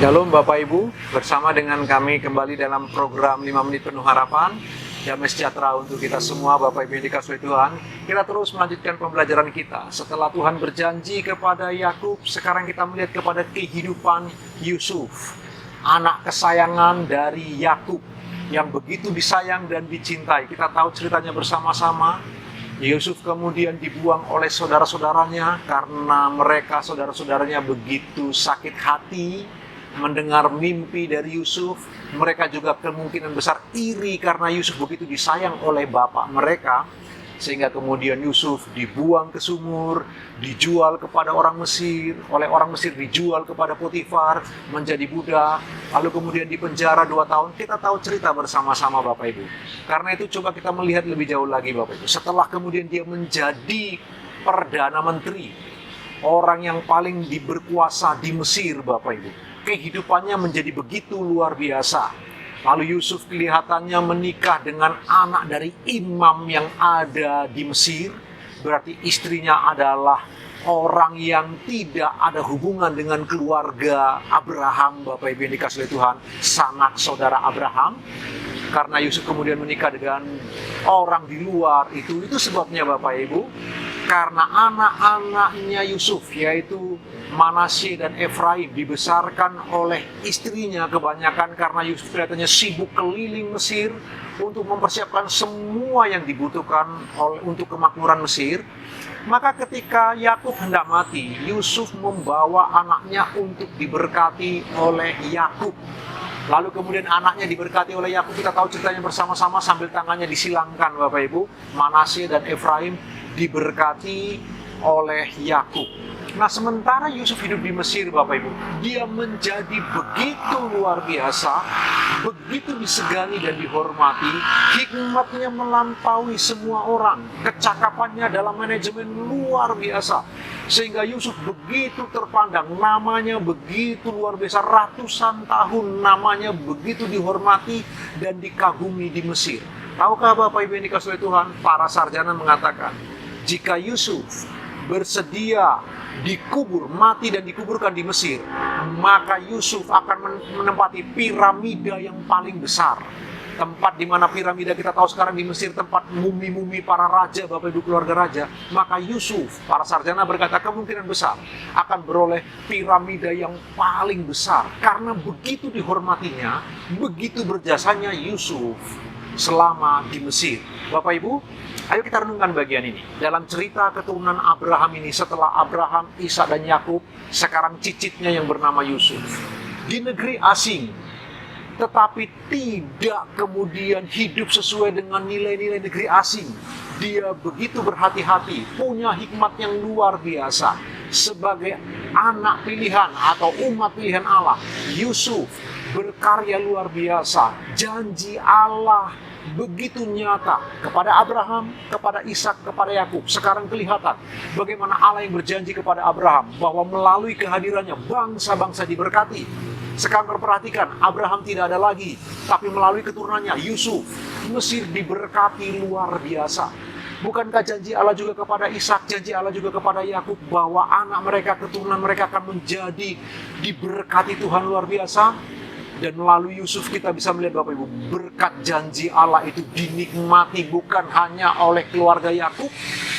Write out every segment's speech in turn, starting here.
Shalom Bapak Ibu, bersama dengan kami kembali dalam program 5 Menit Penuh Harapan. Damai sejahtera untuk kita semua Bapak Ibu yang dikasihi Tuhan. Kita terus melanjutkan pembelajaran kita. Setelah Tuhan berjanji kepada Yakub, sekarang kita melihat kepada kehidupan Yusuf, anak kesayangan dari Yakub yang begitu disayang dan dicintai. Kita tahu ceritanya bersama-sama. Yusuf kemudian dibuang oleh saudara-saudaranya karena mereka saudara-saudaranya begitu sakit hati mendengar mimpi dari Yusuf. Mereka juga kemungkinan besar iri karena Yusuf begitu disayang oleh bapak mereka, sehingga kemudian Yusuf dibuang ke sumur, dijual kepada orang Mesir, oleh orang Mesir dijual kepada Potifar menjadi budak, lalu kemudian dipenjara 2 tahun. Kita tahu cerita bersama-sama Bapak Ibu. Karena itu coba kita melihat lebih jauh lagi Bapak Ibu. Setelah kemudian dia menjadi Perdana Menteri, orang yang paling berkuasa di Mesir Bapak Ibu, kehidupannya menjadi begitu luar biasa. Lalu Yusuf kelihatannya menikah dengan anak dari imam yang ada di Mesir. Berarti istrinya adalah orang yang tidak ada hubungan dengan keluarga Abraham, Bapak Ibu yang dikasihi Tuhan, sanak saudara Abraham. Karena Yusuf kemudian menikah dengan orang di luar itu sebabnya Bapak Ibu, karena anak-anaknya Yusuf, yaitu Manasye dan Efraim, dibesarkan oleh istrinya kebanyakan karena Yusuf kelihatannya sibuk keliling Mesir untuk mempersiapkan semua yang dibutuhkan untuk kemakmuran Mesir. Maka ketika Yakub hendak mati, Yusuf membawa anaknya untuk diberkati oleh Yakub. Lalu kemudian anaknya diberkati oleh Yakub. Kita tahu ceritanya bersama-sama sambil tangannya disilangkan Bapak Ibu. Manasye dan Efraim diberkati oleh Yakub. Nah, sementara Yusuf hidup di Mesir Bapak Ibu, dia menjadi begitu luar biasa, begitu disegani dan dihormati. Hikmatnya melampaui semua orang, kecakapannya dalam manajemen luar biasa, sehingga Yusuf begitu terpandang, namanya begitu luar biasa, ratusan tahun namanya begitu dihormati dan dikagumi di Mesir. Tahukah Bapak Ibu yang dikasihi Tuhan, para sarjana mengatakan, jika Yusuf bersedia dikubur, mati dan dikuburkan di Mesir, maka Yusuf akan menempati piramida yang paling besar. Tempat di mana piramida kita tahu sekarang di Mesir, tempat mumi-mumi para raja, Bapak Ibu keluarga raja. Maka Yusuf, para sarjana berkata kemungkinan besar akan beroleh piramida yang paling besar. Karena begitu dihormatinya, begitu berjasanya Yusuf selama di Mesir. Bapak Ibu, ayo kita renungkan bagian ini. Dalam cerita keturunan Abraham ini, setelah Abraham, Ishak dan Yakub, sekarang cicitnya yang bernama Yusuf. Di negeri asing, tetapi tidak kemudian hidup sesuai dengan nilai-nilai negeri asing. Dia begitu berhati-hati, punya hikmat yang luar biasa. Sebagai anak pilihan atau umat pilihan Allah, Yusuf berkarya luar biasa. Janji Allah begitu nyata kepada Abraham, kepada Ishak, kepada Yakub. Sekarang kelihatan bagaimana Allah yang berjanji kepada Abraham bahwa melalui kehadirannya bangsa-bangsa diberkati. Sekarang perhatikan, Abraham tidak ada lagi, tapi melalui keturunannya Yusuf, Mesir diberkati luar biasa. Bukankah janji Allah juga kepada Ishak, janji Allah juga kepada Yakub bahwa anak mereka, keturunan mereka akan menjadi diberkati Tuhan luar biasa? Dan melalui Yusuf kita bisa melihat Bapak Ibu, berkat janji Allah itu dinikmati bukan hanya oleh keluarga Yakub,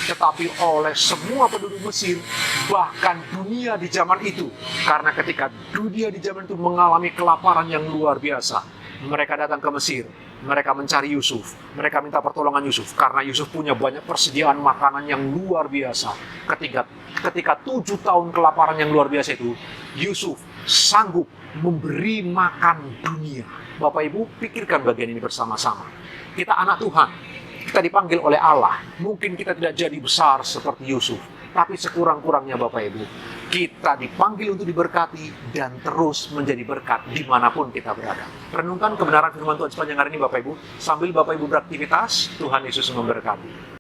tetapi oleh semua penduduk Mesir, bahkan dunia di zaman itu. Karena ketika dunia di zaman itu mengalami kelaparan yang luar biasa, mereka datang ke Mesir, mereka mencari Yusuf, mereka minta pertolongan Yusuf, karena Yusuf punya banyak persediaan makanan yang luar biasa. Ketika 7 tahun kelaparan yang luar biasa itu, Yusuf sanggup memberi makan dunia. Bapak Ibu, pikirkan bagian ini bersama-sama. Kita anak Tuhan, kita dipanggil oleh Allah. Mungkin kita tidak jadi besar seperti Yusuf, tapi sekurang-kurangnya Bapak Ibu, kita dipanggil untuk diberkati dan terus menjadi berkat dimanapun kita berada. Renungkan kebenaran firman Tuhan sepanjang hari ini Bapak Ibu, sambil Bapak Ibu beraktivitas. Tuhan Yesus memberkati.